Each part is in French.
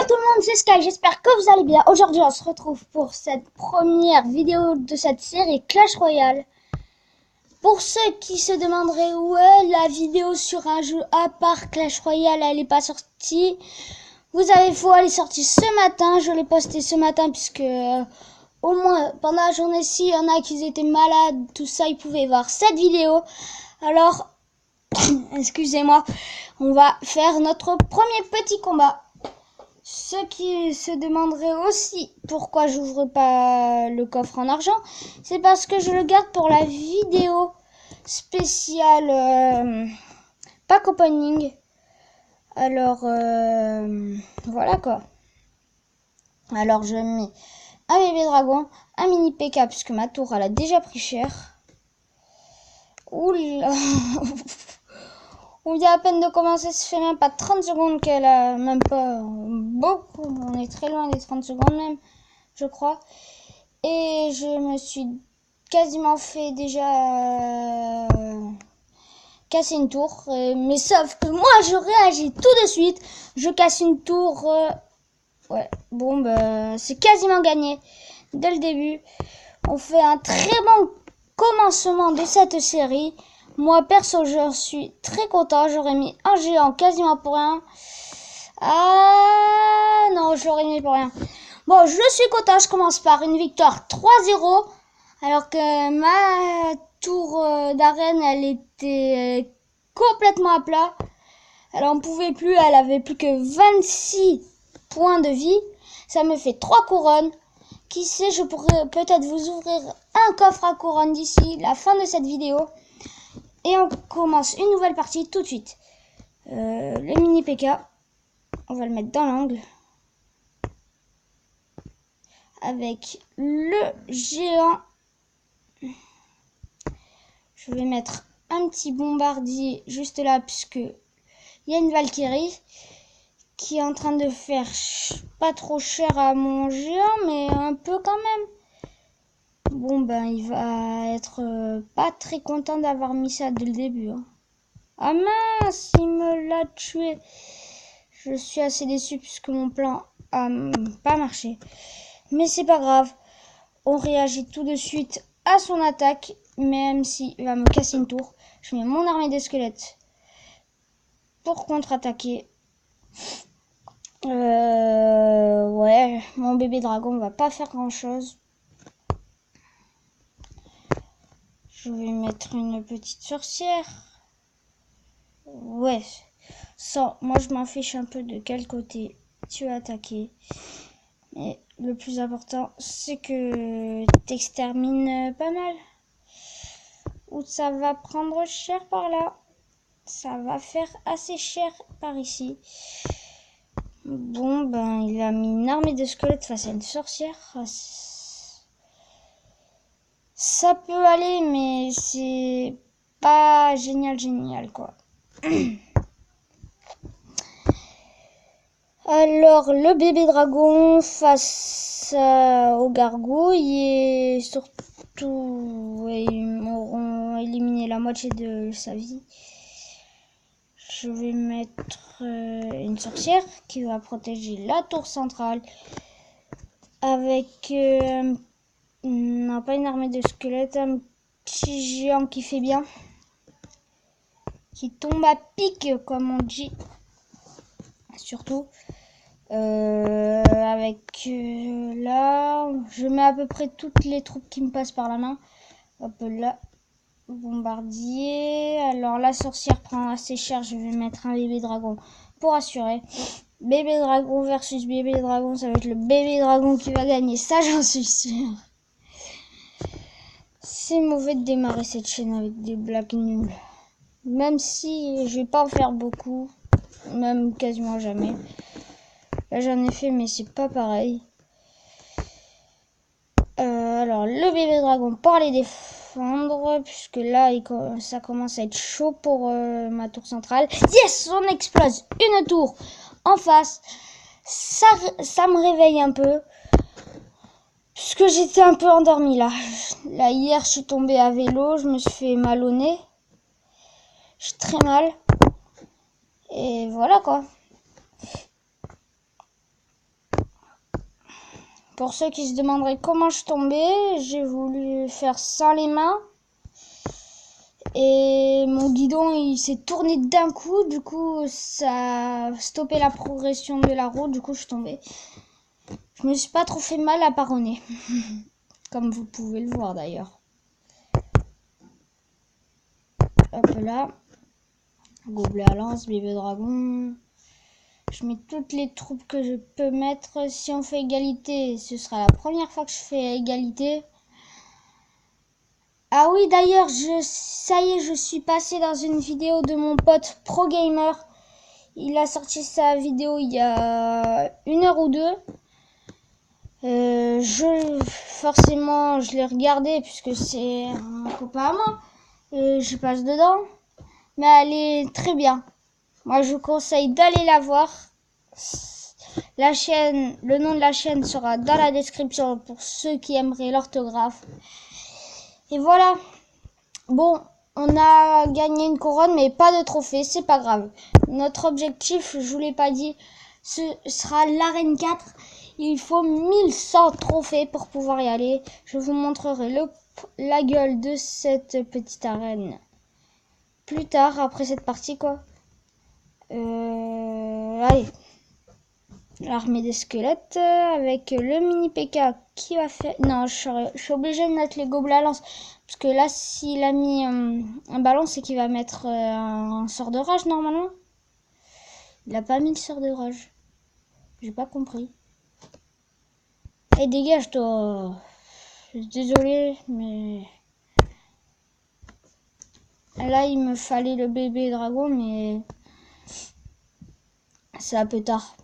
Salut tout le monde, c'est Sky, j'espère que vous allez bien. Aujourd'hui on se retrouve pour cette première vidéo de cette série Clash Royale. Pour ceux qui se demanderaient où est la vidéo sur un jeu à part Clash Royale, elle n'est pas sortie. Vous avez faux, elle est sortie ce matin, je l'ai postée ce matin puisque au moins pendant la journée si il y en a qui étaient malades, tout ça, ils pouvaient voir cette vidéo. Alors, excusez-moi, on va faire notre premier petit combat. Ceux qui se demanderaient aussi pourquoi j'ouvre pas le coffre en argent, c'est parce que je le garde pour la vidéo spéciale pack opening. Alors voilà quoi. Alors je mets un bébé dragon, un mini PK puisque ma tour elle a déjà pris cher. Oula. On vient à peine de commencer, ça fait même pas 30 secondes qu'elle a, même pas beaucoup, on est très loin des 30 secondes même, je crois. Et je me suis quasiment fait déjà casser une tour, mais sauf que moi je réagis tout de suite, je casse une tour, ouais, bon bah c'est quasiment gagné dès le début. On fait un très bon commencement de cette série. Moi, perso, je suis très content. J'aurais mis un géant quasiment pour rien. Ah non, je l'aurais mis pour rien. Bon, je suis content. Je commence par une victoire 3-0. Alors que ma tour d'arène, elle était complètement à plat. Elle en pouvait plus. Elle avait plus que 26 points de vie. Ça me fait 3 couronnes. Qui sait, je pourrais peut-être vous ouvrir un coffre à couronne d'ici la fin de cette vidéo. Et on commence une nouvelle partie tout de suite. Le mini PK, on va le mettre dans l'angle. Avec le géant. Je vais mettre un petit bombardier juste là, puisque il y a une Valkyrie qui est en train de faire pas trop cher à mon géant, mais un peu quand même. Bon ben il va être pas très content d'avoir mis ça dès le début. Hein. Ah mince, il me l'a tué. Je suis assez déçu puisque mon plan a pas marché. Mais c'est pas grave. On réagit tout de suite à son attaque. Même s'il va me casser une tour. Je mets mon armée de squelettes pour contre-attaquer. Ouais, mon bébé dragon va pas faire grand chose. Je vais mettre une petite sorcière. Ouais. Ça, moi je m'en fiche un peu de quel côté tu as attaqué. Mais le plus important, c'est que t'extermines pas mal. Ou ça va prendre cher par là. Ça va faire assez cher par ici. Bon, ben, il a mis une armée de squelettes face à une sorcière. Ça peut aller, mais c'est pas génial, quoi. Alors, le bébé dragon face aux gargouilles et surtout, ouais, ils m'auront éliminé la moitié de sa vie. Je vais mettre une sorcière qui va protéger la tour centrale avec, non pas une armée de squelettes, un petit géant qui fait bien, qui tombe à pic comme on dit, surtout. Avec là, je mets à peu près toutes les troupes qui me passent par la main. Hop là, bombardier. Alors la sorcière prend assez cher, je vais mettre un bébé dragon pour assurer. Bébé dragon versus bébé dragon, ça va être le bébé dragon qui va gagner, ça j'en suis sûre. C'est mauvais de démarrer cette chaîne avec des blagues nulles. Même si je vais pas en faire beaucoup, même quasiment jamais. Là j'en ai fait mais c'est pas pareil. Alors le bébé dragon pour les défendre. Puisque là ça commence à être chaud pour ma tour centrale. Yes, on explose une tour en face. Ça me réveille un peu. Puisque j'étais un peu endormie là. Là hier je suis tombée à vélo. Je me suis fait mal au nez. J'ai très mal. Et voilà quoi. Pour ceux qui se demanderaient comment je tombais, j'ai voulu faire sans les mains. Et mon guidon, il s'est tourné d'un coup. Du coup, ça a stoppé la progression de la route. Du coup, je suis tombée. Je me suis pas trop fait mal à part au nez. Comme vous pouvez le voir d'ailleurs. Hop là. Gobelet à lance, bébé dragon. Je mets toutes les troupes que je peux mettre. Si on fait égalité, ce sera la première fois que je fais égalité. Ah oui, d'ailleurs, ça y est, je suis passé dans une vidéo de mon pote Pro Gamer. Il a sorti sa vidéo il y a 1 heure ou 2. Forcément, je l'ai regardé puisque c'est un copain à moi. Et je passe dedans. Mais elle est très bien. Moi, je vous conseille d'aller la voir. La chaîne, le nom de la chaîne sera dans la description pour ceux qui aimeraient l'orthographe. Et voilà. Bon, on a gagné une couronne, mais pas de trophée, c'est pas grave. Notre objectif, je vous l'ai pas dit, ce sera l'arène 4. Il faut 1100 trophées pour pouvoir y aller. Je vous montrerai la gueule de cette petite arène plus tard, après cette partie, quoi. Allez. L'armée des squelettes avec le mini PK qui va faire... Non, je suis obligée de mettre les gobelets à lance. Parce que là, s'il a mis un ballon, c'est qu'il va mettre un sort de rage normalement. Il a pas mis le sort de rage. J'ai pas compris. Et dégage toi. Désolé, mais... Là, il me fallait le bébé dragon, mais... C'est un peu tard.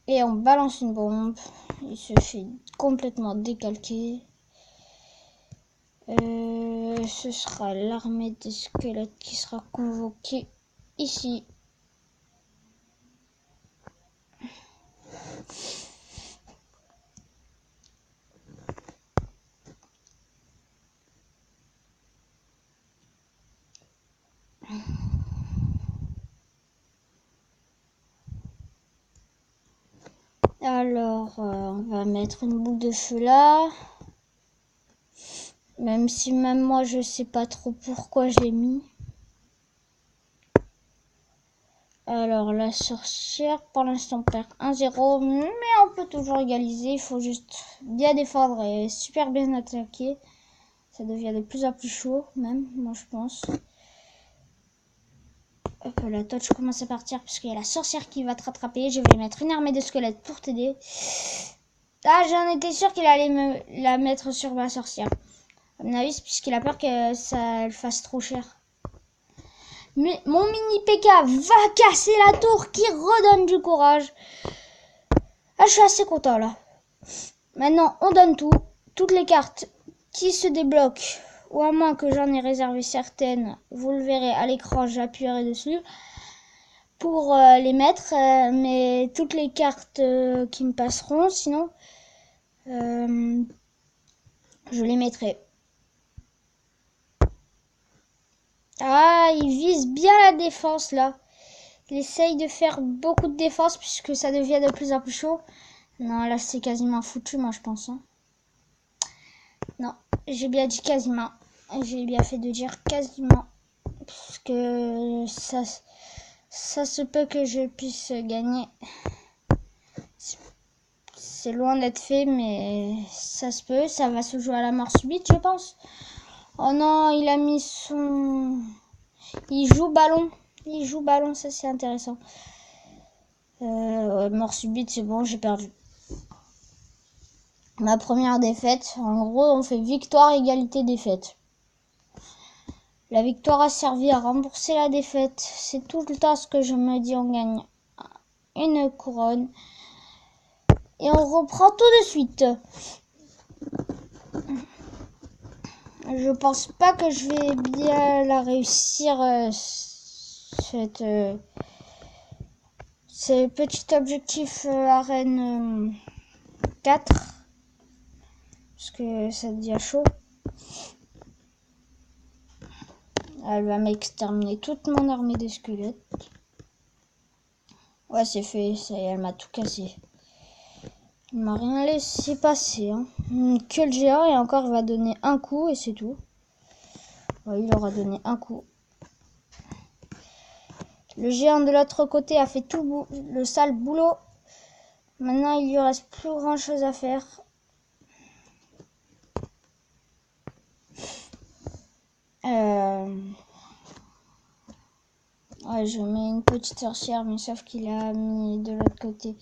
Et on balance une bombe. Il se fait complètement décalquer. Ce sera l'armée des squelettes qui sera convoquée ici. Alors, on va mettre une boule de feu là. Même si même moi, je sais pas trop pourquoi je l'ai mis. Alors, la sorcière, pour l'instant, perd 1-0. Mais on peut toujours égaliser. Il faut juste bien défendre et super bien attaquer. Ça devient de plus en plus chaud, même, moi, je pense. Hop, la touch commence à partir parce qu'il y a la sorcière qui va te rattraper. Je vais mettre une armée de squelettes pour t'aider. Ah, j'en étais sûre qu'il allait me la mettre sur ma sorcière. À mon avis, puisqu'il a peur que ça le fasse trop cher. Mais mon mini PK va casser la tour qui redonne du courage. Ah, je suis assez content là. Maintenant, on donne tout. Toutes les cartes qui se débloquent, ou à moins que j'en ai réservé certaines, vous le verrez à l'écran, j'appuierai dessus pour les mettre. Mais toutes les cartes qui me passeront, sinon, je les mettrai. Ah, il vise bien la défense là. Il essaye de faire beaucoup de défense puisque ça devient de plus en plus chaud. Non, là c'est quasiment foutu, moi je pense. Hein. Non, j'ai bien dit quasiment. J'ai bien fait de dire quasiment. Parce que ça se peut que je puisse gagner. C'est loin d'être fait, mais ça se peut. Ça va se jouer à la mort subite, je pense. Oh non, il a mis son... Il joue ballon. Il joue ballon, ça c'est intéressant. Mort subite, c'est bon, j'ai perdu. Ma première défaite. En gros, on fait victoire, égalité, défaite. La victoire a servi à rembourser la défaite. C'est tout le temps ce que je me dis. On gagne une couronne. Et on reprend tout de suite. Je pense pas que je vais bien la réussir, ce petit objectif arène 4. Parce que ça devient chaud. Elle va m'exterminer toute mon armée de squelettes. Ouais, c'est fait, ça y est, elle m'a tout cassé. Il m'a rien laissé passer. Hein. Que le géant et encore il va donner un coup et c'est tout. Ouais, il aura donné un coup. Le géant de l'autre côté a fait tout le sale boulot. Maintenant il lui reste plus grand chose à faire. Ouais, je mets une petite sorcière, mais sauf qu'il a mis de l'autre côté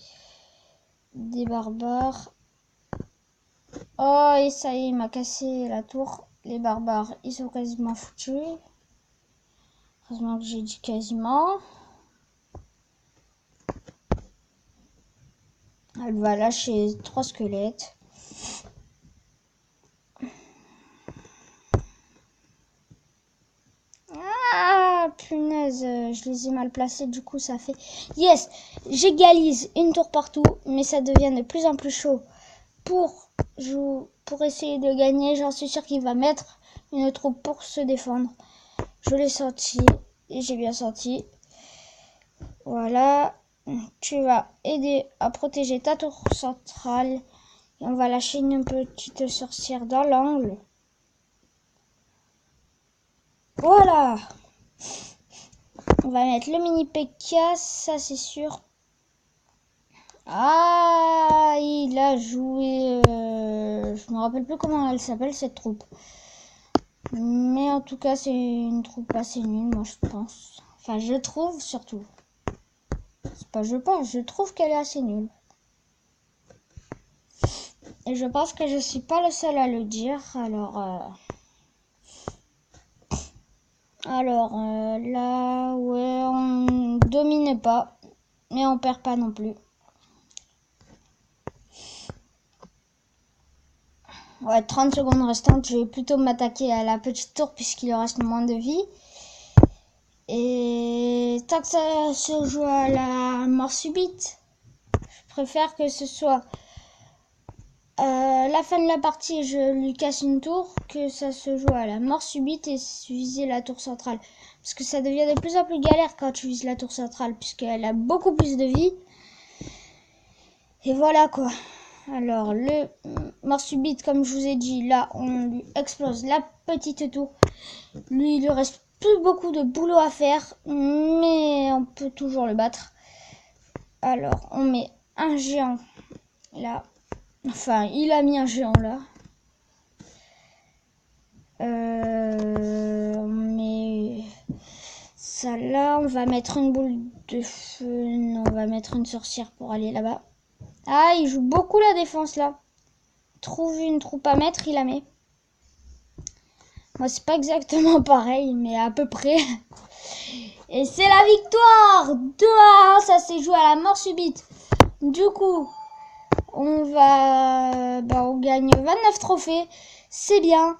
des barbares. Oh, et ça y est, il m'a cassé la tour. Les barbares, ils sont quasiment foutus. Heureusement que j'ai dit quasiment. Elle va lâcher 3 squelettes. Ah, punaise, je les ai mal placés, du coup ça fait... Yes, j'égalise une tour partout, mais ça devient de plus en plus chaud pour essayer de gagner. J'en suis sûr qu'il va mettre une troupe pour se défendre. Je l'ai senti, et j'ai bien senti. Voilà, tu vas aider à protéger ta tour centrale. Et on va lâcher une petite sorcière dans l'angle. Voilà. On va mettre le mini P.E.K.K.A, ça c'est sûr. Ah, il a joué... je me rappelle plus comment elle s'appelle cette troupe. Mais en tout cas, c'est une troupe assez nulle, moi je pense. Enfin, je trouve surtout. C'est pas je pense, je trouve qu'elle est assez nulle. Et je pense que je suis pas le seul à le dire, alors là, ouais, on domine pas, mais on perd pas non plus. Ouais, 30 secondes restantes, je vais plutôt m'attaquer à la petite tour puisqu'il reste moins de vie. Et tant que ça se joue à la mort subite, je préfère que ce soit la fin de la partie, je lui casse une tour, que ça se joue à la mort subite et viser la tour centrale. Parce que ça devient de plus en plus galère quand tu vises la tour centrale, puisqu'elle a beaucoup plus de vie. Et voilà quoi. Alors, le mort subite, comme je vous ai dit, là, on lui explose la petite tour. Lui, il lui reste plus beaucoup de boulot à faire, mais on peut toujours le battre. Alors, on met un géant là. Enfin, il a mis un géant là. On met ça là. On va mettre une boule de feu. Non, on va mettre une sorcière pour aller là-bas. Ah, il joue beaucoup la défense là. Trouve une troupe à mettre, il la met. Moi, c'est pas exactement pareil, mais à peu près. Et c'est la victoire 2-1, ça s'est joué à la mort subite. Du coup, on gagne 29 trophées. C'est bien.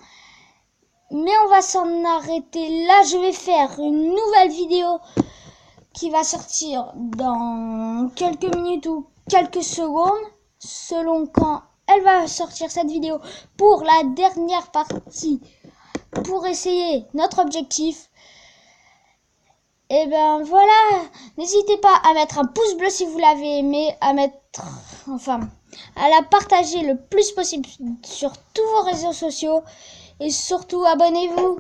Mais on va s'en arrêter là. Je vais faire une nouvelle vidéo qui va sortir dans quelques minutes ou quelques secondes, selon quand elle va sortir cette vidéo, pour la dernière partie, pour essayer notre objectif. Et ben voilà, n'hésitez pas à mettre un pouce bleu si vous l'avez aimé, à la partager le plus possible sur tous vos réseaux sociaux et surtout abonnez-vous.